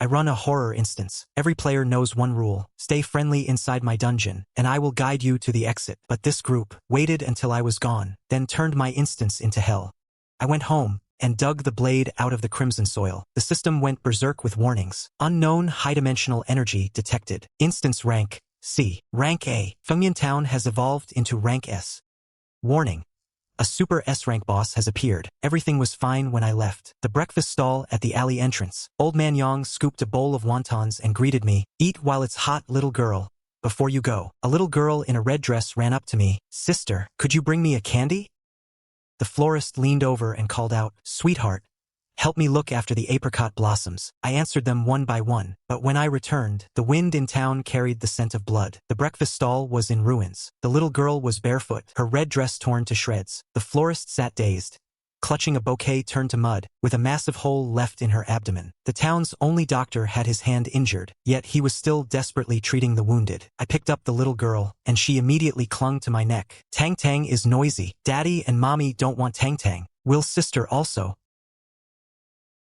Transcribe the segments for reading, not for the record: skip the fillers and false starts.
I run a horror instance. Every player knows one rule. Stay friendly inside my dungeon, and I will guide you to the exit. But this group waited until I was gone, then turned my instance into hell. I went home and dug the blade out of the crimson soil. The system went berserk with warnings. Unknown high-dimensional energy detected. Instance rank C. Rank A. Fengmian Town has evolved into rank S. Warning. A super S-rank boss has appeared. Everything was fine when I left. The breakfast stall at the alley entrance. Old man Yang scooped a bowl of wontons and greeted me. Eat while it's hot, little girl. Before you go. A little girl in a red dress ran up to me. Sister, could you bring me a candy? The florist leaned over and called out, Sweetheart, help me look after the apricot blossoms. I answered them one by one, but when I returned, the wind in town carried the scent of blood. The breakfast stall was in ruins. The little girl was barefoot, her red dress torn to shreds. The florist sat dazed, clutching a bouquet turned to mud, with a massive hole left in her abdomen. The town's only doctor had his hand injured, yet he was still desperately treating the wounded. I picked up the little girl, and she immediately clung to my neck. Tang Tang is noisy. Daddy and Mommy don't want Tang Tang. Will sister also?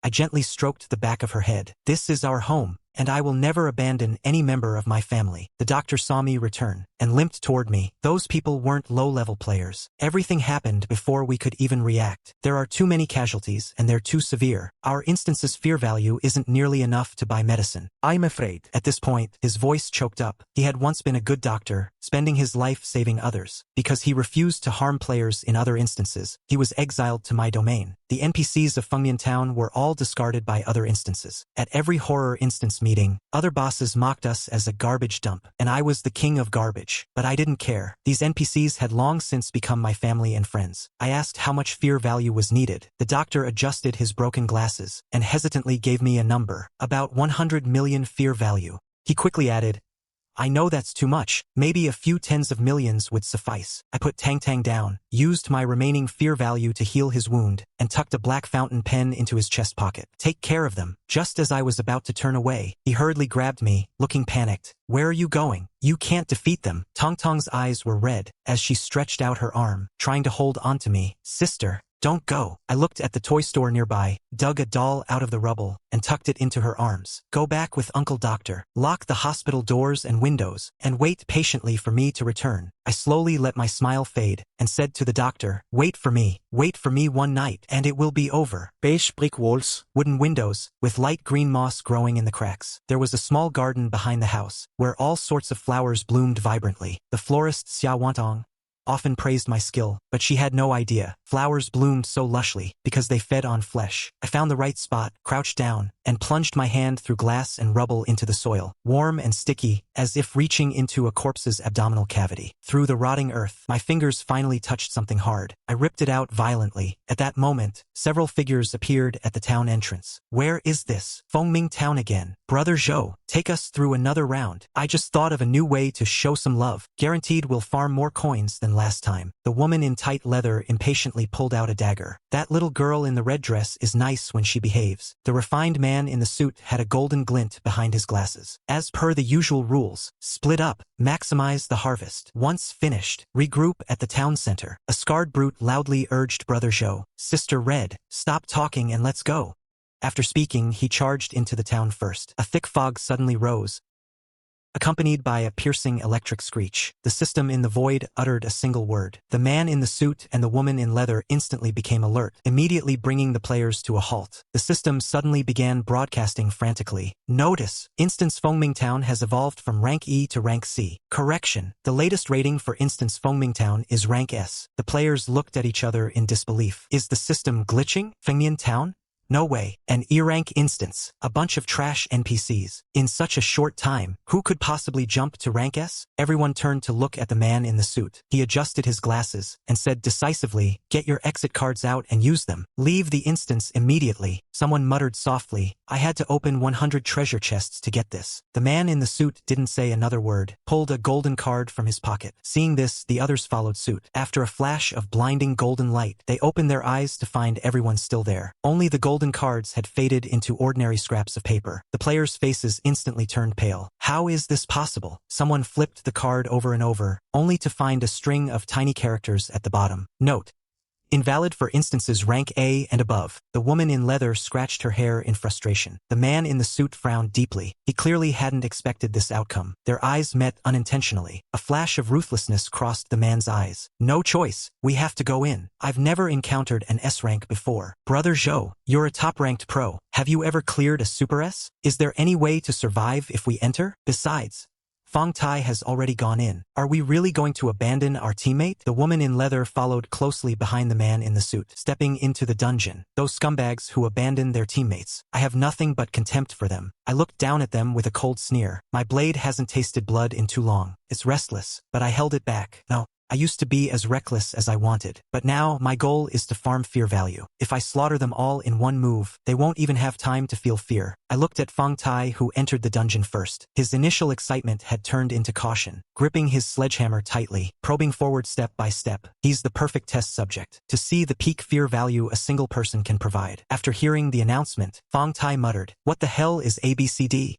I gently stroked the back of her head. This is our home, and I will never abandon any member of my family. The doctor saw me return and limped toward me. Those people weren't low-level players. Everything happened before we could even react. There are too many casualties, and they're too severe. Our instance's fear value isn't nearly enough to buy medicine. I'm afraid. At this point, his voice choked up. He had once been a good doctor, spending his life saving others. Because he refused to harm players in other instances, he was exiled to my domain. The NPCs of Fengmian Town were all discarded by other instances. At every horror instance meeting, other bosses mocked us as a garbage dump, and I was the king of garbage. But I didn't care. These NPCs had long since become my family and friends. I asked how much fear value was needed. The doctor adjusted his broken glasses and hesitantly gave me a number, about 100 million fear value. He quickly added, I know that's too much. Maybe a few tens of millions would suffice. I put Tang Tang down, used my remaining fear value to heal his wound, and tucked a black fountain pen into his chest pocket. Take care of them. Just as I was about to turn away, he hurriedly grabbed me, looking panicked. Where are you going? You can't defeat them. Tong Tong's eyes were red as she stretched out her arm, trying to hold onto me. Sister, don't go. I looked at the toy store nearby, dug a doll out of the rubble, and tucked it into her arms. Go back with Uncle Doctor. Lock the hospital doors and windows, and wait patiently for me to return. I slowly let my smile fade, and said to the doctor, wait for me one night, and it will be over. Beige brick walls, wooden windows, with light green moss growing in the cracks. There was a small garden behind the house, where all sorts of flowers bloomed vibrantly. The florist Wonton often praised my skill, but she had no idea. Flowers bloomed so lushly because they fed on flesh. I found the right spot, crouched down, and plunged my hand through glass and rubble into the soil, warm and sticky, as if reaching into a corpse's abdominal cavity. Through the rotting earth, my fingers finally touched something hard. I ripped it out violently. At that moment, several figures appeared at the town entrance. Where is this? Fengmian Town again. Brother Zhou, take us through another round. I just thought of a new way to show some love. Guaranteed we'll farm more coins than last time. The woman in tight leather impatiently pulled out a dagger. That little girl in the red dress is nice when she behaves. The refined man in the suit had a golden glint behind his glasses. As per the usual rules, split up, maximize the harvest. Once finished, regroup at the town center. A scarred brute loudly urged Brother Zhou, Sister Red, stop talking and let's go. After speaking, he charged into the town first. A thick fog suddenly rose, accompanied by a piercing electric screech. The system in the void uttered a single word. The man in the suit and the woman in leather instantly became alert, immediately bringing the players to a halt. The system suddenly began broadcasting frantically. Notice! Instance Fengmian Town has evolved from rank E to rank C. Correction. The latest rating for Instance Fengmian Town is rank S. The players looked at each other in disbelief. Is the system glitching? Fengmian Town? No way. An E-rank instance. A bunch of trash NPCs. In such a short time, who could possibly jump to rank S? Everyone turned to look at the man in the suit. He adjusted his glasses and said decisively, get your exit cards out and use them. Leave the instance immediately. Someone muttered softly, I had to open 100 treasure chests to get this. The man in the suit didn't say another word, pulled a golden card from his pocket. Seeing this, the others followed suit. After a flash of blinding golden light, they opened their eyes to find everyone still there. Only the golden cards had faded into ordinary scraps of paper. The players' faces instantly turned pale. How is this possible? Someone flipped the card over and over, only to find a string of tiny characters at the bottom. Note: Invalid for instances rank A and above. The woman in leather scratched her hair in frustration. The man in the suit frowned deeply. He clearly hadn't expected this outcome. Their eyes met unintentionally. A flash of ruthlessness crossed the man's eyes. No choice. We have to go in. I've never encountered an S rank before. Brother Zhou, you're a top-ranked pro. Have you ever cleared a Super S? Is there any way to survive if we enter? Besides, Fang Tai has already gone in. Are we really going to abandon our teammate? The woman in leather followed closely behind the man in the suit, stepping into the dungeon. Those scumbags who abandon their teammates. I have nothing but contempt for them. I looked down at them with a cold sneer. My blade hasn't tasted blood in too long. It's restless, but I held it back. No. I used to be as reckless as I wanted, but now my goal is to farm fear value. If I slaughter them all in one move, they won't even have time to feel fear. I looked at Fang Tai, who entered the dungeon first. His initial excitement had turned into caution, gripping his sledgehammer tightly, probing forward step by step. He's the perfect test subject to see the peak fear value a single person can provide. After hearing the announcement, Fang Tai muttered, "What the hell is ABCD?"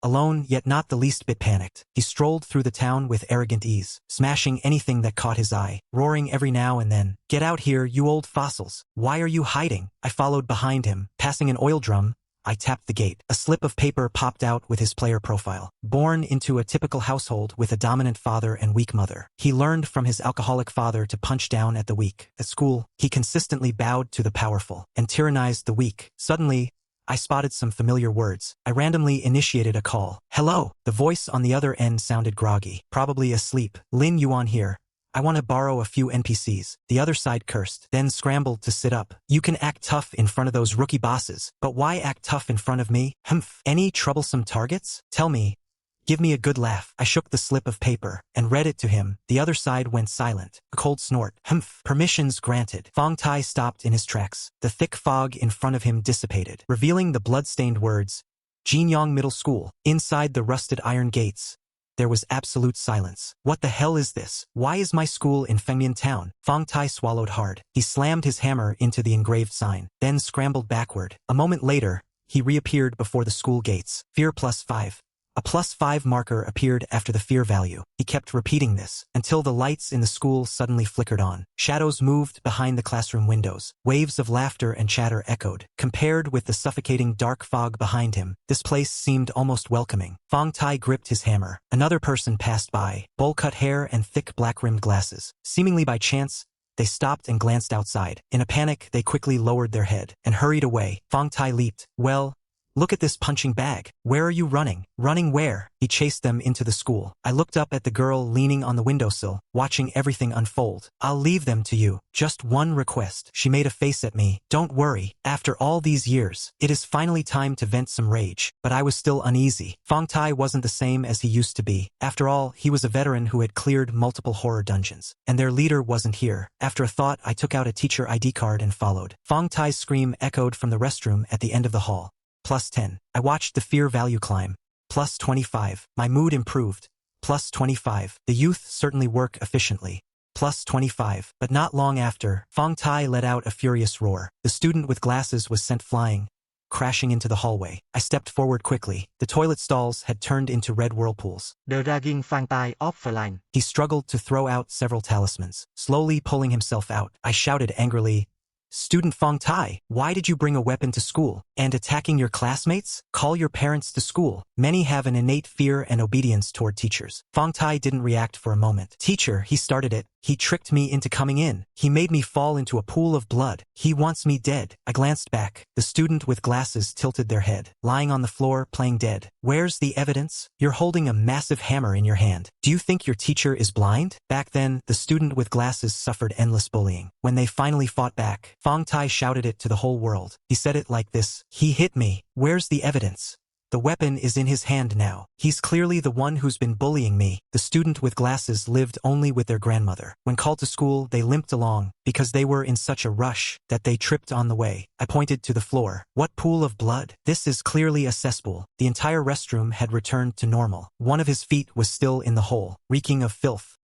Alone, yet not the least bit panicked, he strolled through the town with arrogant ease, smashing anything that caught his eye, roaring every now and then, "Get out here, you old fossils! Why are you hiding?" I followed behind him, passing an oil drum. I tapped the gate. A slip of paper popped out with his player profile. Born into a typical household with a dominant father and weak mother, he learned from his alcoholic father to punch down at the weak. At school, he consistently bowed to the powerful and tyrannized the weak. Suddenly, I spotted some familiar words. I randomly initiated a call. "Hello." The voice on the other end sounded groggy, probably asleep. "Lin Yuan here. I want to borrow a few NPCs." The other side cursed, then scrambled to sit up. "You can act tough in front of those rookie bosses, but why act tough in front of me? Humph. Any troublesome targets? Tell me. Give me a good laugh." I shook the slip of paper and read it to him. The other side went silent. A cold snort. "Humph. Permissions granted." Fang Tai stopped in his tracks. The thick fog in front of him dissipated, revealing the blood-stained words, "Jinyang Middle School." Inside the rusted iron gates, there was absolute silence. What the hell is this? Why is my school in Fengmian Town? Fang Tai swallowed hard. He slammed his hammer into the engraved sign, then scrambled backward. A moment later, he reappeared before the school gates. Fear +5. A +5 marker appeared after the fear value. He kept repeating this until the lights in the school suddenly flickered on. Shadows moved behind the classroom windows. Waves of laughter and chatter echoed. Compared with the suffocating dark fog behind him, this place seemed almost welcoming. Fang Tai gripped his hammer. Another person passed by, bowl-cut hair and thick black-rimmed glasses. Seemingly by chance, they stopped and glanced outside. In a panic, they quickly lowered their head and hurried away. Fang Tai leaped. "Well, look at this punching bag. Where are you running?" "Running where?" He chased them into the school. I looked up at the girl leaning on the windowsill, watching everything unfold. "I'll leave them to you. Just one request." She made a face at me. "Don't worry. After all these years, it is finally time to vent some rage." But I was still uneasy. Fang Tai wasn't the same as he used to be. After all, he was a veteran who had cleared multiple horror dungeons. And their leader wasn't here. After a thought, I took out a teacher ID card and followed. Fang Tai's scream echoed from the restroom at the end of the hall. +10. I watched the fear value climb. +25. My mood improved. +25. The youth certainly work efficiently. +25. But not long after, Fang Tai let out a furious roar. The student with glasses was sent flying, crashing into the hallway. I stepped forward quickly. The toilet stalls had turned into red whirlpools. The dragging Fang Tai offline. He struggled to throw out several talismans, slowly pulling himself out. I shouted angrily, "Student Fang Tai, why did you bring a weapon to school? And attacking your classmates? Call your parents to school." Many have an innate fear and obedience toward teachers. Fang Tai didn't react for a moment. "Teacher, he started it. He tricked me into coming in. He made me fall into a pool of blood. He wants me dead." I glanced back. The student with glasses tilted their head, lying on the floor playing dead. "Where's the evidence? You're holding a massive hammer in your hand. Do you think your teacher is blind?" Back then, the student with glasses suffered endless bullying. When they finally fought back, Fang Tai shouted it to the whole world. He said it like this, "He hit me. Where's the evidence? The weapon is in his hand now. He's clearly the one who's been bullying me." The student with glasses lived only with their grandmother. When called to school, they limped along, because they were in such a rush that they tripped on the way. I pointed to the floor. "What pool of blood? This is clearly a cesspool." The entire restroom had returned to normal. One of his feet was still in the hole, reeking of filth.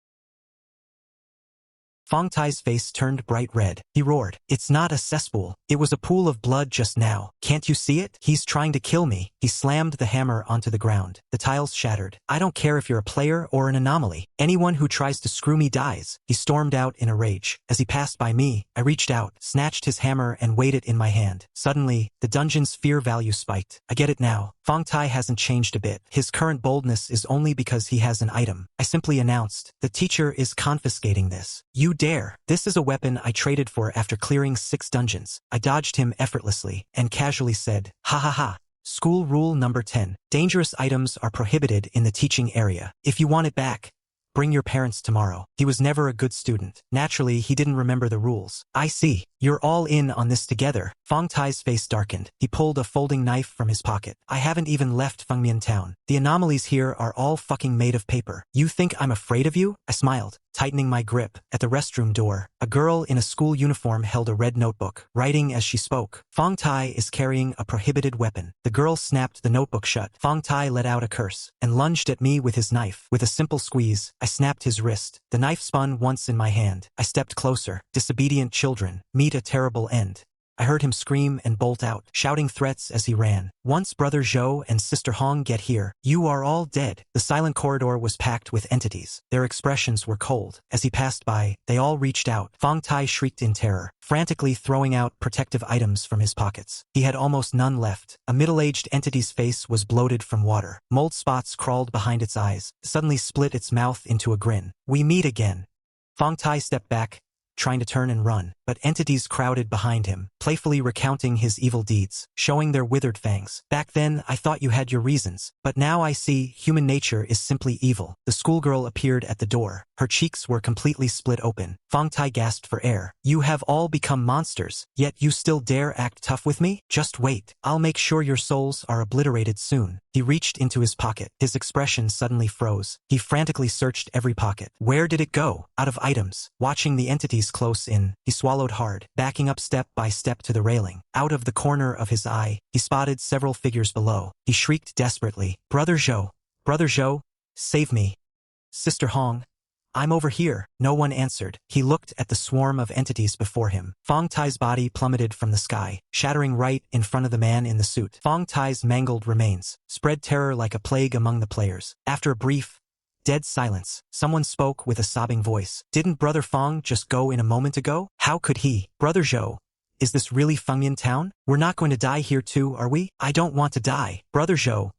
Fang Tai's face turned bright red. He roared, "It's not a cesspool. It was a pool of blood just now. Can't you see it? He's trying to kill me." He slammed the hammer onto the ground. The tiles shattered. "I don't care if you're a player or an anomaly. Anyone who tries to screw me dies." He stormed out in a rage. As he passed by me, I reached out, snatched his hammer and weighed it in my hand. Suddenly, the dungeon's fear value spiked. I get it now. Fang Tai hasn't changed a bit. His current boldness is only because he has an item. I simply announced, "The teacher is confiscating this. You dare." This is a weapon I traded for after clearing 6 dungeons. I dodged him effortlessly and casually said, "Ha ha ha. School rule number 10. Dangerous items are prohibited in the teaching area. If you want it back, bring your parents tomorrow." He was never a good student. Naturally, he didn't remember the rules. "I see. You're all in on this together." Fang Tai's face darkened. He pulled a folding knife from his pocket. "I haven't even left Fengmian Town. The anomalies here are all fucking made of paper. You think I'm afraid of you?" I smiled, tightening my grip. At the restroom door, a girl in a school uniform held a red notebook, writing as she spoke. "Fang Tai is carrying a prohibited weapon." The girl snapped the notebook shut. Fang Tai let out a curse and lunged at me with his knife. With a simple squeeze, I snapped his wrist. The knife spun once in my hand. I stepped closer. Disobedient children meet a terrible end. I heard him scream and bolt out, shouting threats as he ran. "Once Brother Zhou and Sister Hong get here, you are all dead." The silent corridor was packed with entities. Their expressions were cold. As he passed by, they all reached out. Fang Tai shrieked in terror, frantically throwing out protective items from his pockets. He had almost none left. A middle-aged entity's face was bloated from water. Mold spots crawled behind its eyes, suddenly split its mouth into a grin. "We meet again." Fang Tai stepped back, trying to turn and run, but entities crowded behind him, playfully recounting his evil deeds, showing their withered fangs. "Back then, I thought you had your reasons, but now I see human nature is simply evil." The schoolgirl appeared at the door. Her cheeks were completely split open. Fang Tai gasped for air. "You have all become monsters, yet you still dare act tough with me? Just wait. I'll make sure your souls are obliterated soon." He reached into his pocket. His expression suddenly froze. He frantically searched every pocket. Where did it go? Out of items. Watching the entities close in, he swallowed hard, backing up step by step to the railing. Out of the corner of his eye, he spotted several figures below. He shrieked desperately, "Brother Zhou! Brother Zhou! Save me! Sister Hong! I'm over here." No one answered. He looked at the swarm of entities before him. Fang Tai's body plummeted from the sky, shattering right in front of the man in the suit. Fang Tai's mangled remains spread terror like a plague among the players. After a brief, dead silence, someone spoke with a sobbing voice. "Didn't Brother Fang just go in a moment ago? How could he?" "Brother Zhou, is this really Fengmian Town? We're not going to die here too, are we?" "I don't want to die." "Brother Zhou,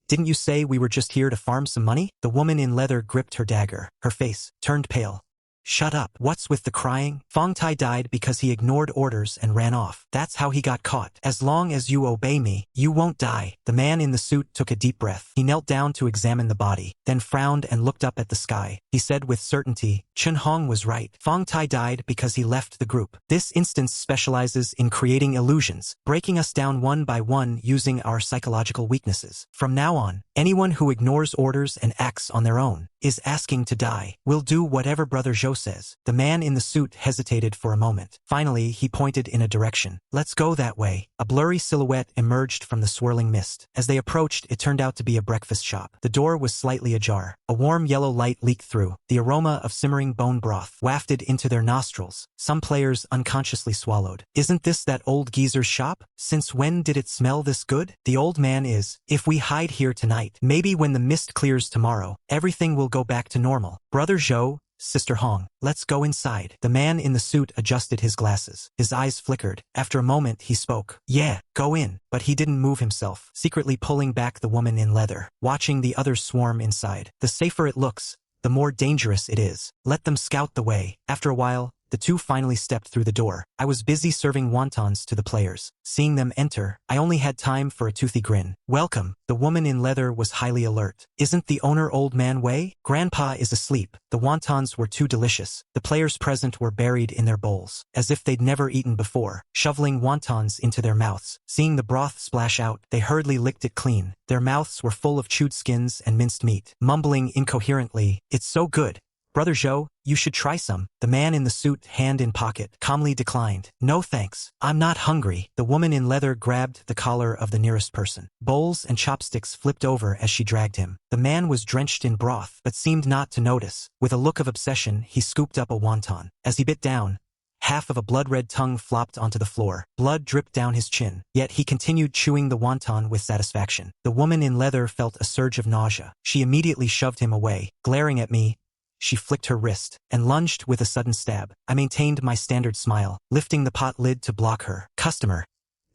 didn't you say we were just here to farm some money?" The woman in leather gripped her dagger. Her face turned pale. "Shut up. What's with the crying?" "Fang Tai died because he ignored orders and ran off. That's how he got caught. As long as you obey me, you won't die." The man in the suit took a deep breath. He knelt down to examine the body, then frowned and looked up at the sky. He said with certainty, "Chen Hong was right. Fang Tai died because he left the group. This instance specializes in creating illusions, breaking us down one by one using our psychological weaknesses. From now on, anyone who ignores orders and acts on their own is asking to die. We'll do whatever Brother Zhou says." The man in the suit hesitated for a moment. Finally, he pointed in a direction. "Let's go that way." A blurry silhouette emerged from the swirling mist. As they approached, it turned out to be a breakfast shop. The door was slightly ajar. A warm yellow light leaked through. The aroma of simmering bone broth wafted into their nostrils. Some players unconsciously swallowed. "Isn't this that old geezer's shop? Since when did it smell this good?" The old man is. "If we hide here tonight, maybe when the mist clears tomorrow, everything will go back to normal. Brother Zhou, Sister Hong, let's go inside." The man in the suit adjusted his glasses. His eyes flickered. After a moment, he spoke. "Yeah, go in." But he didn't move himself, secretly pulling back the woman in leather, watching the others swarm inside. "The safer it looks, the more dangerous it is. Let them scout the way." After a while, the two finally stepped through the door. I was busy serving wontons to the players. Seeing them enter, I only had time for a toothy grin. "Welcome." The woman in leather was highly alert. "Isn't the owner Old Man Wei? Grandpa is asleep." The wontons were too delicious. The players present were buried in their bowls, as if they'd never eaten before, shoveling wontons into their mouths. Seeing the broth splash out, they hurriedly licked it clean. Their mouths were full of chewed skins and minced meat. Mumbling incoherently, "It's so good. Brother Zhou, you should try some. The man in the suit, hand in pocket, calmly declined. No thanks. I'm not hungry. The woman in leather grabbed the collar of the nearest person. Bowls and chopsticks flipped over as she dragged him. The man was drenched in broth, but seemed not to notice. With a look of obsession, he scooped up a wonton. As he bit down, half of a blood-red tongue flopped onto the floor. Blood dripped down his chin, yet he continued chewing the wonton with satisfaction. The woman in leather felt a surge of nausea. She immediately shoved him away. Glaring at me, she flicked her wrist and lunged with a sudden stab. I maintained my standard smile, lifting the pot lid to block her. Customer,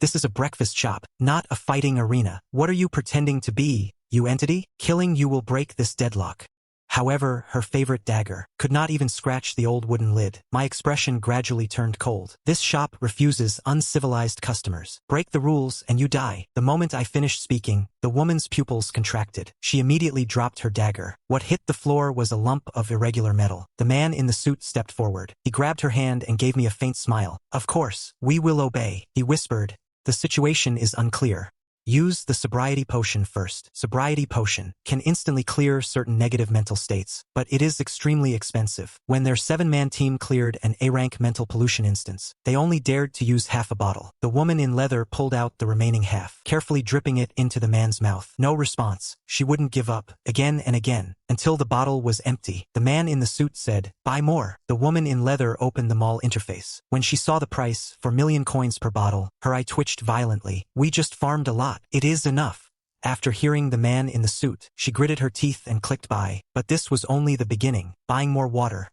this is a breakfast shop, not a fighting arena. What are you pretending to be, you entity? Killing you will break this deadlock. However, her favorite dagger could not even scratch the old wooden lid. My expression gradually turned cold. This shop refuses uncivilized customers. Break the rules and you die. The moment I finished speaking, the woman's pupils contracted. She immediately dropped her dagger. What hit the floor was a lump of irregular metal. The man in the suit stepped forward. He grabbed her hand and gave me a faint smile. Of course, we will obey, he whispered. The situation is unclear. Use the sobriety potion first. Sobriety potion can instantly clear certain negative mental states, but it is extremely expensive. When their 7-man team cleared an A-rank mental pollution instance, they only dared to use half a bottle. The woman in leather pulled out the remaining half, carefully dripping it into the man's mouth. No response. She wouldn't give up, again and again, until the bottle was empty. The man in the suit said, "Buy more." The woman in leather opened the mall interface. When she saw the price, 4,000,000 coins per bottle, her eye twitched violently. We just farmed a lot. It is enough. After hearing the man in the suit, she gritted her teeth and clicked buy. But this was only the beginning. Buying more water.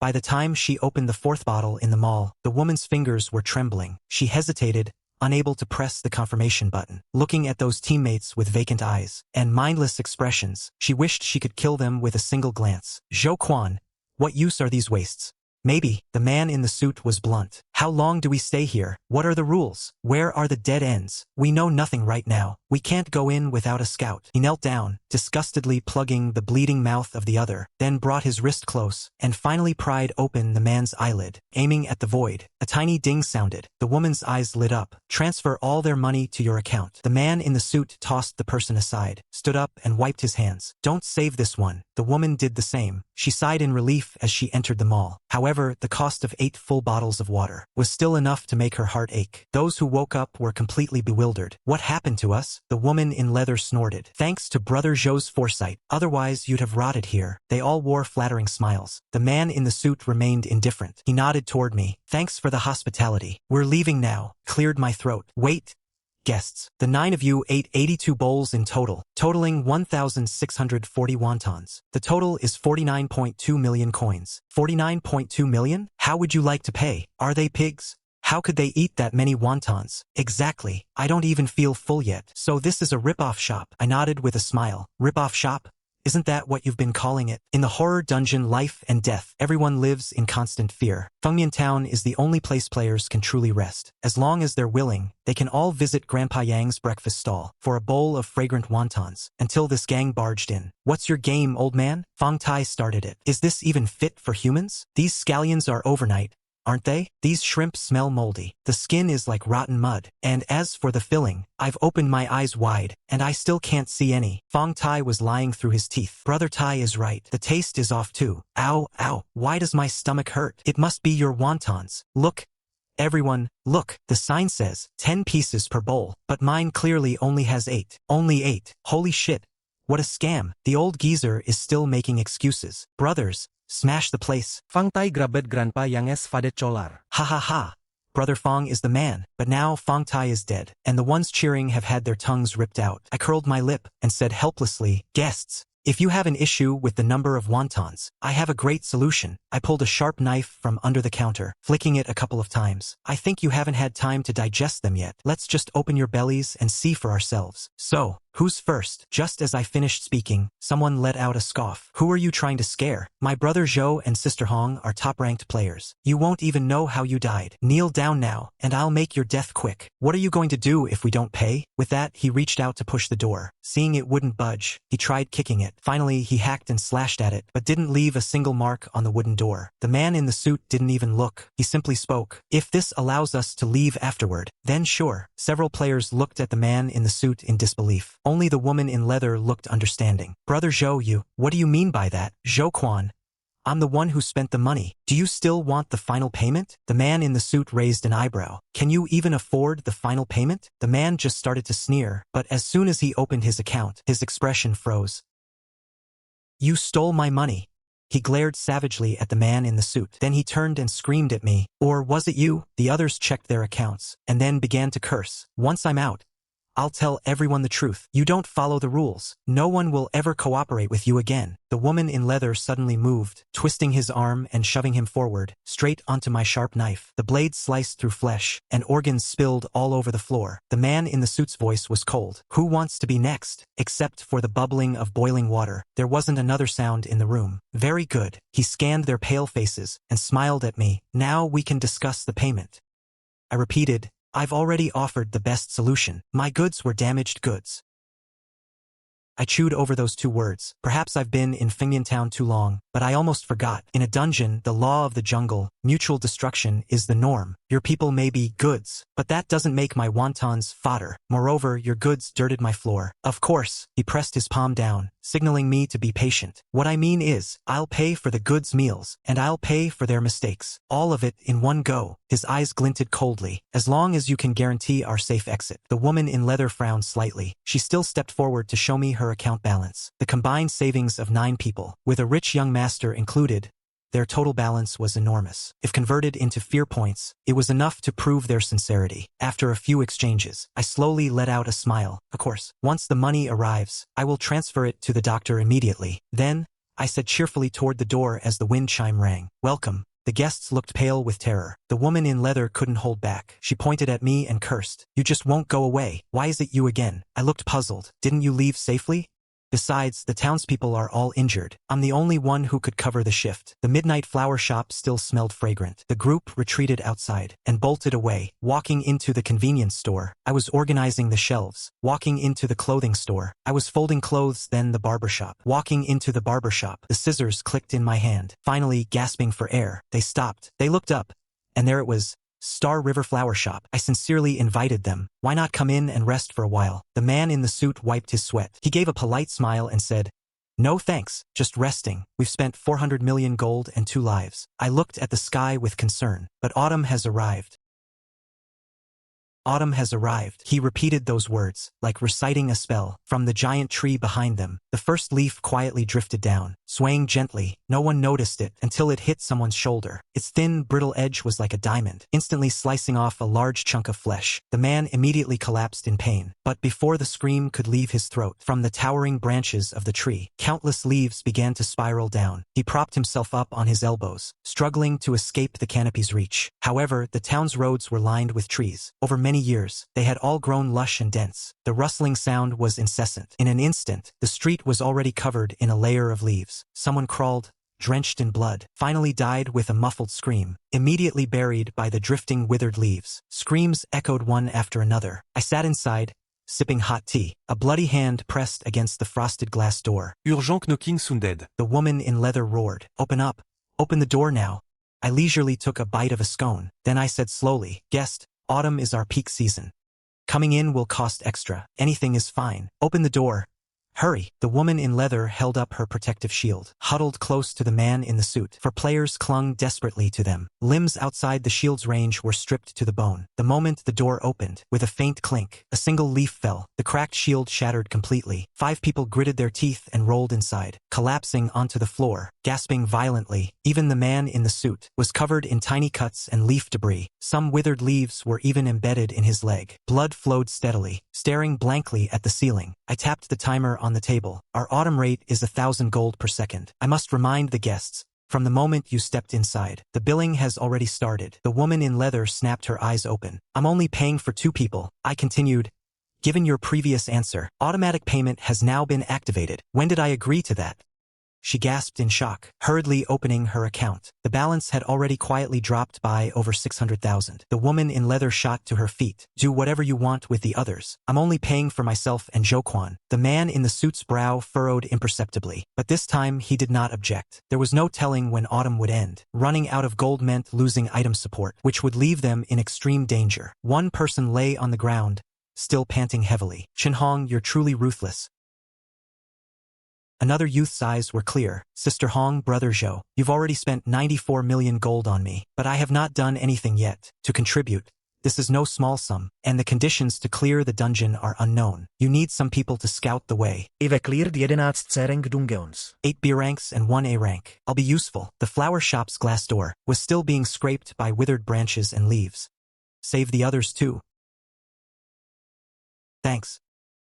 By the time she opened the 4th bottle in the mall, the woman's fingers were trembling. She hesitated, unable to press the confirmation button. Looking at those teammates with vacant eyes and mindless expressions, she wished she could kill them with a single glance. Zhou Quan, what use are these wastes? Maybe. The man in the suit was blunt. How long do we stay here? What are the rules? Where are the dead ends? We know nothing right now. We can't go in without a scout. He knelt down, disgustedly plugging the bleeding mouth of the other, then brought his wrist close, and finally pried open the man's eyelid. Aiming at the void, a tiny ding sounded. The woman's eyes lit up. Transfer all their money to your account. The man in the suit tossed the person aside, stood up and wiped his hands. Don't save this one. The woman did the same. She sighed in relief as she entered the mall. However, the cost of 8 full bottles of water was still enough to make her heart ache. Those who woke up were completely bewildered. What happened to us? The woman in leather snorted. Thanks to Brother Zhou's foresight. Otherwise you'd have rotted here. They all wore flattering smiles. The man in the suit remained indifferent. He nodded toward me. Thanks for the hospitality. We're leaving now. Cleared my throat. Wait. Guests. The 9 of you ate 82 bowls in total, totaling 1,640 wontons. The total is 49.2 million coins. 49.2 million? How would you like to pay? Are they pigs? How could they eat that many wontons? Exactly. I don't even feel full yet. So this is a rip-off shop. I nodded with a smile. Rip-off shop? Isn't that what you've been calling it? In the horror dungeon life and death, everyone lives in constant fear. Fengmian Town is the only place players can truly rest. As long as they're willing, they can all visit Grandpa Yang's breakfast stall for a bowl of fragrant wontons, until this gang barged in. What's your game, old man? Fang Tai started it. Is this even fit for humans? These scallions are overnight, aren't they? These shrimp smell moldy. The skin is like rotten mud. And as for the filling, I've opened my eyes wide, and I still can't see any. Fang Tai was lying through his teeth. Brother Tai is right. The taste is off too. Ow, ow. Why does my stomach hurt? It must be your wontons. Look. Everyone, look. The sign says 10 pieces per bowl, but mine clearly only has 8. Only 8. Holy shit. What a scam. The old geezer is still making excuses. Brothers, smash the place. Fang Tai grabbed Grandpa Yang's faded collar. Ha ha ha. Brother Fang is the man, but now Fang Tai is dead, and the ones cheering have had their tongues ripped out. I curled my lip and said helplessly, guests, if you have an issue with the number of wontons, I have a great solution. I pulled a sharp knife from under the counter, flicking it a couple of times. I think you haven't had time to digest them yet. Let's just open your bellies and see for ourselves. So, who's first? Just as I finished speaking, someone let out a scoff. Who are you trying to scare? My brother Zhou and sister Hong are top-ranked players. You won't even know how you died. Kneel down now, and I'll make your death quick. What are you going to do if we don't pay? With that, he reached out to push the door. Seeing it wouldn't budge, he tried kicking it. Finally, he hacked and slashed at it, but didn't leave a single mark on the wooden door. The man in the suit didn't even look. He simply spoke. If this allows us to leave afterward, then sure. Several players looked at the man in the suit in disbelief. Only the woman in leather looked understanding. Brother Zhou, what do you mean by that? Zhou Quan, I'm the one who spent the money. Do you still want the final payment? The man in the suit raised an eyebrow. Can you even afford the final payment? The man just started to sneer, but as soon as he opened his account, his expression froze. You stole my money. He glared savagely at the man in the suit. Then he turned and screamed at me. Or was it you? The others checked their accounts, and then began to curse. Once I'm out, I'll tell everyone the truth. You don't follow the rules. No one will ever cooperate with you again. The woman in leather suddenly moved, twisting his arm and shoving him forward, straight onto my sharp knife. The blade sliced through flesh, and organs spilled all over the floor. The man in the suit's voice was cold. Who wants to be next? Except for the bubbling of boiling water, there wasn't another sound in the room. Very good. He scanned their pale faces and smiled at me. Now we can discuss the payment. I repeated, I've already offered the best solution. My goods were damaged goods. I chewed over those two words. Perhaps I've been in Fengmian Town too long, but I almost forgot. In a dungeon, the law of the jungle, mutual destruction is the norm. Your people may be goods, but that doesn't make my wontons fodder. Moreover, your goods dirted my floor. Of course, he pressed his palm down, signaling me to be patient. What I mean is, I'll pay for the goods' meals, and I'll pay for their mistakes. All of it in one go. His eyes glinted coldly. As long as you can guarantee our safe exit. The woman in leather frowned slightly. She still stepped forward to show me her account balance. The combined savings of 9 people, with a rich young master included, their total balance was enormous. If converted into fear points, it was enough to prove their sincerity. After a few exchanges, I slowly let out a smile. Of course, once the money arrives, I will transfer it to the doctor immediately. Then, I said cheerfully toward the door as the wind chime rang. Welcome. The guests looked pale with terror. The woman in leather couldn't hold back. She pointed at me and cursed. You just won't go away. Why is it you again? I looked puzzled. Didn't you leave safely? Besides, the townspeople are all injured. I'm the only one who could cover the shift. The midnight flower shop still smelled fragrant. The group retreated outside and bolted away. Walking into the convenience store, I was organizing the shelves. Walking into the clothing store, I was folding clothes. Then the barber shop. Walking into the barber shop, the scissors clicked in my hand. Finally, gasping for air, they stopped. They looked up, and there it was. Star River Flower Shop. I sincerely invited them. Why not come in and rest for a while? The man in the suit wiped his sweat. He gave a polite smile and said, No thanks, just resting. We've spent 400 million gold and 2 lives. I looked at the sky with concern. But autumn has arrived. Autumn has arrived. He repeated those words, like reciting a spell. From the giant tree behind them, the first leaf quietly drifted down, swaying gently. No one noticed it until it hit someone's shoulder. Its thin, brittle edge was like a diamond, instantly slicing off a large chunk of flesh. The man immediately collapsed in pain. But before the scream could leave his throat, from the towering branches of the tree, countless leaves began to spiral down. He propped himself up on his elbows, struggling to escape the canopy's reach. However, the town's roads were lined with trees. Over many years, they had all grown lush and dense. The rustling sound was incessant. In an instant, the street was already covered in a layer of leaves. Someone crawled, drenched in blood, finally died with a muffled scream, immediately buried by the drifting withered leaves. Screams echoed one after another. I sat inside, sipping hot tea. A bloody hand pressed against the frosted glass door. Urgent knocking sounded. The woman in leather roared. Open up. Open the door now. I leisurely took a bite of a scone. Then I said slowly, Guest, autumn is our peak season. Coming in will cost extra. Anything is fine. Open the door. Hurry. The woman in leather held up her protective shield, huddled close to the man in the suit, for players clung desperately to them. Limbs outside the shield's range were stripped to the bone. The moment the door opened, with a faint clink, a single leaf fell. The cracked shield shattered completely. 5 people gritted their teeth and rolled inside, collapsing onto the floor, gasping violently. Even the man in the suit was covered in tiny cuts and leaf debris. Some withered leaves were even embedded in his leg. Blood flowed steadily, staring blankly at the ceiling. I tapped the timer on the table. Our autumn rate is 1,000 gold per second. I must remind the guests, from the moment you stepped inside, the billing has already started. The woman in leather snapped her eyes open. I'm only paying for 2 people. I continued, Given your previous answer, automatic payment has now been activated. When did I agree to that? She gasped in shock, hurriedly opening her account. The balance had already quietly dropped by over 600,000. The woman in leather shot to her feet. Do whatever you want with the others. I'm only paying for myself and Joquan. The man in the suit's brow furrowed imperceptibly, but this time he did not object. There was no telling when autumn would end. Running out of gold meant losing item support, which would leave them in extreme danger. One person lay on the ground, still panting heavily. Chinhong, you're truly ruthless. Another youth's eyes were clear. Sister Hong, Brother Zhou, you've already spent 94 million gold on me, but I have not done anything yet to contribute. This is no small sum, and the conditions to clear the dungeon are unknown. You need some people to scout the way. Ive cleared 11 C rank dungeons. 8 B ranks and 1 A rank. I'll be useful. The flower shop's glass door was still being scraped by withered branches and leaves. Save the others too. Thanks.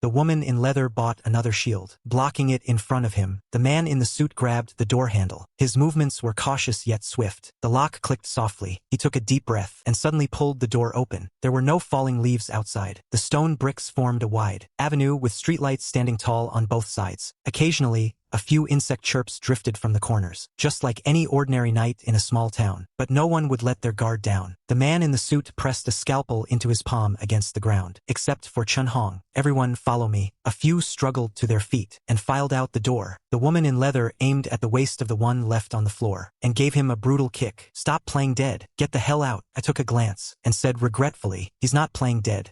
The woman in leather bought another shield. Blocking it in front of him, the man in the suit grabbed the door handle. His movements were cautious yet swift. The lock clicked softly. He took a deep breath and suddenly pulled the door open. There were no falling leaves outside. The stone bricks formed a wide avenue with streetlights standing tall on both sides. Occasionally, a few insect chirps drifted from the corners, just like any ordinary night in a small town. But no one would let their guard down. The man in the suit pressed a scalpel into his palm against the ground. Except for Chun Hong. Everyone follow me. A few struggled to their feet and filed out the door. The woman in leather aimed at the waist of the one left on the floor and gave him a brutal kick. Stop playing dead. Get the hell out. I took a glance and said regretfully, he's not playing dead.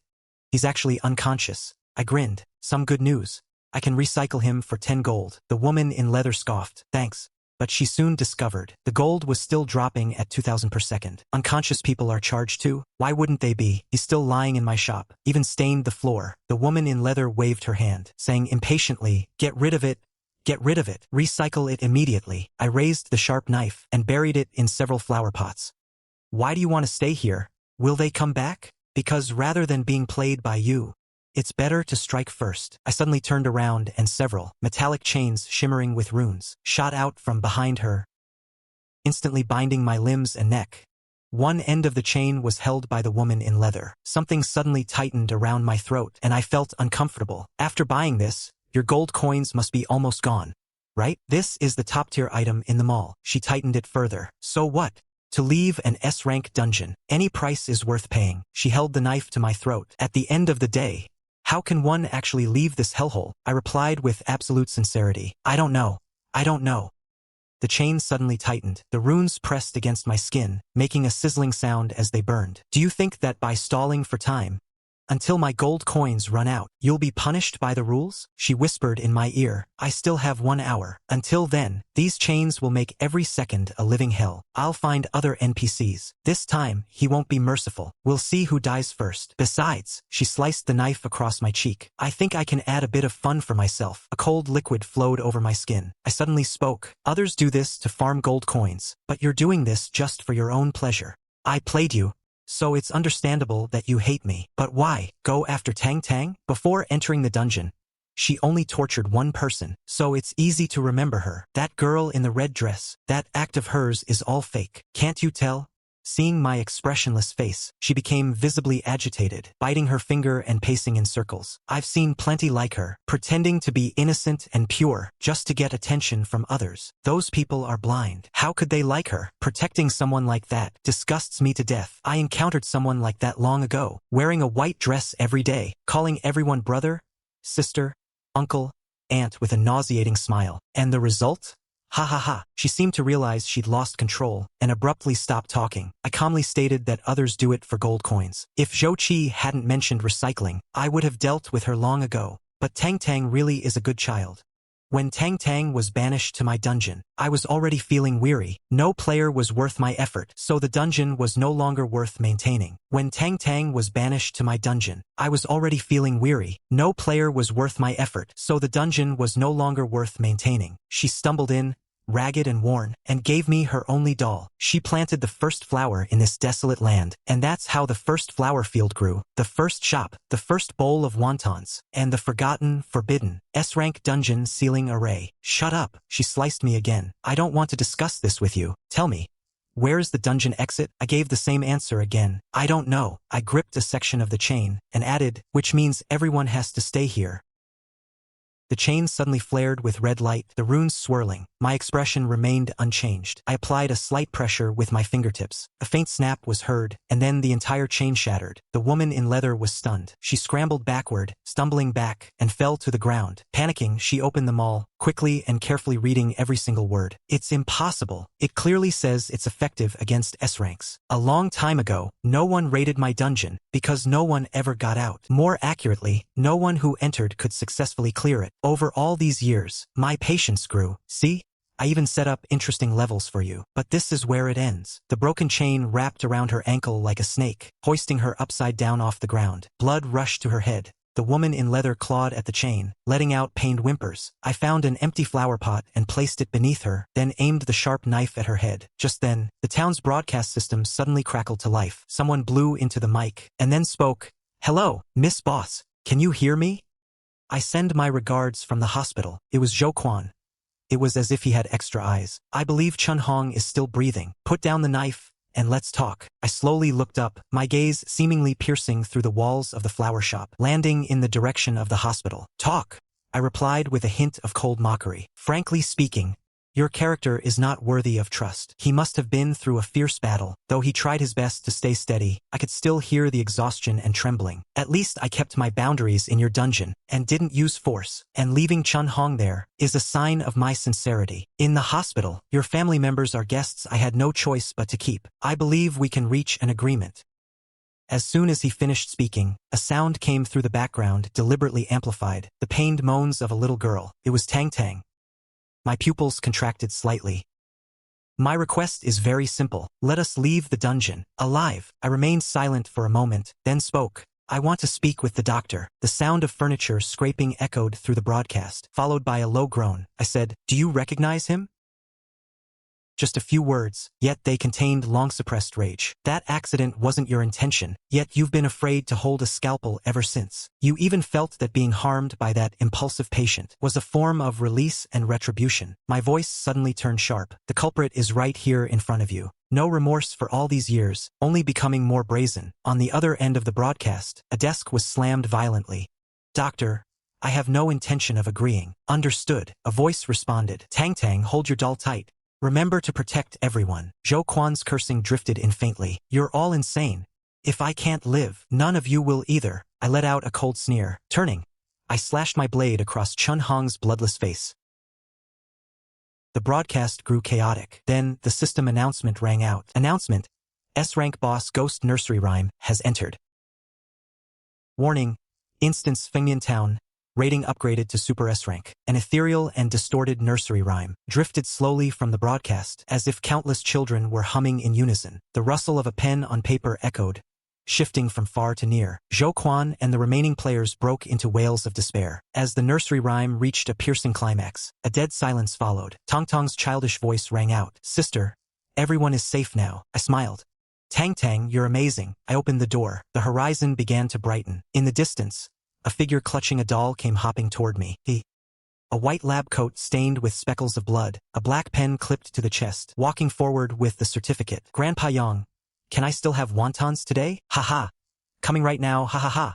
He's actually unconscious. I grinned. Some good news. I can recycle him for 10 gold. The woman in leather scoffed. Thanks. But she soon discovered the gold was still dropping at 2,000 per second. Unconscious people are charged too? Why wouldn't they be? He's still lying in my shop. Even stained the floor. The woman in leather waved her hand, saying impatiently, get rid of it. Get rid of it. Recycle it immediately. I raised the sharp knife and buried it in several flower pots. Why do you want to stay here? Will they come back? Because rather than being played by you, it's better to strike first. I suddenly turned around and several metallic chains shimmering with runes shot out from behind her, instantly binding my limbs and neck. One end of the chain was held by the woman in leather. Something suddenly tightened around my throat and I felt uncomfortable. After buying this, your gold coins must be almost gone, right? This is the top-tier item in the mall. She tightened it further. So what? To leave an S-rank dungeon, any price is worth paying. She held the knife to my throat. At the end of the day, how can one actually leave this hellhole? I replied with absolute sincerity. I don't know. I don't know. The chain suddenly tightened. The runes pressed against my skin, making a sizzling sound as they burned. Do you think that by stalling for time, until my gold coins run out, you'll be punished by the rules? She whispered in my ear. I still have 1 hour. Until then, these chains will make every second a living hell. I'll find other NPCs. This time, he won't be merciful. We'll see who dies first. Besides, she sliced the knife across my cheek. I think I can add a bit of fun for myself. A cold liquid flowed over my skin. I suddenly spoke. Others do this to farm gold coins, but you're doing this just for your own pleasure. I played you. So it's understandable that you hate me. But why? Go after Tang Tang? Before entering the dungeon, she only tortured one person, so it's easy to remember her. That girl in the red dress, that act of hers is all fake. Can't you tell? Seeing my expressionless face, she became visibly agitated, biting her finger and pacing in circles. I've seen plenty like her, pretending to be innocent and pure, just to get attention from others. Those people are blind. How could they like her? Protecting someone like that disgusts me to death. I encountered someone like that long ago, wearing a white dress every day, calling everyone brother, sister, uncle, aunt with a nauseating smile. And the result? Ha ha ha. She seemed to realize she'd lost control and abruptly stopped talking. I calmly stated that others do it for gold coins. If Zhou Qi hadn't mentioned recycling, I would have dealt with her long ago. But Tang Tang really is a good child. When Tang Tang was banished to my dungeon, I was already feeling weary. No player was worth my effort, so the dungeon was no longer worth maintaining. When Tang Tang was banished to my dungeon, I was already feeling weary. No player was worth my effort, so the dungeon was no longer worth maintaining. She stumbled in, ragged and worn, and gave me her only doll. She planted the first flower in this desolate land, and that's how the first flower field grew, the first shop, the first bowl of wontons, and the forgotten, forbidden, S-rank dungeon ceiling array. Shut up, she sliced me again. I don't want to discuss this with you. Tell me, where's the dungeon exit? I gave the same answer again. I don't know. I gripped a section of the chain, and added, which means everyone has to stay here. The chain suddenly flared with red light, the runes swirling, My expression remained unchanged. I applied a slight pressure with my fingertips. A faint snap was heard, and then the entire chain shattered. The woman in leather was stunned. She scrambled backward, stumbling back, and fell to the ground. Panicking, she opened the maul, quickly and carefully reading every single word. It's impossible. It clearly says it's effective against S ranks. A long time ago, no one raided my dungeon, because no one ever got out. More accurately, no one who entered could successfully clear it. Over all these years, my patience grew. See? I even set up interesting levels for you. But this is where it ends. The broken chain wrapped around her ankle like a snake, hoisting her upside down off the ground. Blood rushed to her head. The woman in leather clawed at the chain, letting out pained whimpers. I found an empty flower pot and placed it beneath her, then aimed the sharp knife at her head. Just then, the town's broadcast system suddenly crackled to life. Someone blew into the mic, and then spoke. "Hello, Miss Boss. Can you hear me? I send my regards from the hospital." It was Zhou Quan. It was as if he had extra eyes. "I believe Chun Hong is still breathing. Put down the knife, and let's talk." I slowly looked up, my gaze seemingly piercing through the walls of the flower shop, landing in the direction of the hospital. "Talk," I replied with a hint of cold mockery. "Frankly speaking, your character is not worthy of trust. He must have been through a fierce battle. Though he tried his best to stay steady, I could still hear the exhaustion and trembling. At least I kept my boundaries in your dungeon, and didn't use force. And leaving Chun Hong there is a sign of my sincerity. In the hospital, your family members are guests I had no choice but to keep. I believe we can reach an agreement." As soon as he finished speaking, a sound came through the background, deliberately amplified. The pained moans of a little girl. It was Tang Tang. My pupils contracted slightly. "My request is very simple. Let us leave the dungeon alive." I remained silent for a moment, then spoke. "I want to speak with the doctor." The sound of furniture scraping echoed through the broadcast, followed by a low groan. I said, "Do you recognize him?" Just a few words, yet they contained long-suppressed rage. "That accident wasn't your intention, yet you've been afraid to hold a scalpel ever since. You even felt that being harmed by that impulsive patient was a form of release and retribution." My voice suddenly turned sharp. "The culprit is right here in front of you. No remorse for all these years, only becoming more brazen." On the other end of the broadcast, a desk was slammed violently. "Doctor, I have no intention of agreeing." "Understood," a voice responded. "Tang Tang, hold your doll tight. Remember to protect everyone." Zhou Quan's cursing drifted in faintly. "You're all insane. If I can't live, none of you will either." I let out a cold sneer. Turning, I slashed my blade across Chun Hong's bloodless face. The broadcast grew chaotic. Then, the system announcement rang out. Announcement: S-rank boss Ghost Nursery Rhyme has entered. Warning: Instance Fengmian Town. Rating upgraded to Super S-rank. An ethereal and distorted nursery rhyme drifted slowly from the broadcast, as if countless children were humming in unison. The rustle of a pen on paper echoed, shifting from far to near. Zhou Quan and the remaining players broke into wails of despair. As the nursery rhyme reached a piercing climax, a dead silence followed. Tong Tong's childish voice rang out. "Sister, everyone is safe now." I smiled. "Tang Tang, you're amazing." I opened the door. The horizon began to brighten. In the distance, a figure clutching a doll came hopping toward me. A white lab coat stained with speckles of blood, a black pen clipped to the chest, walking forward with the certificate. "Grandpa Yang, can I still have wontons today? Ha ha. Coming right now, ha ha ha."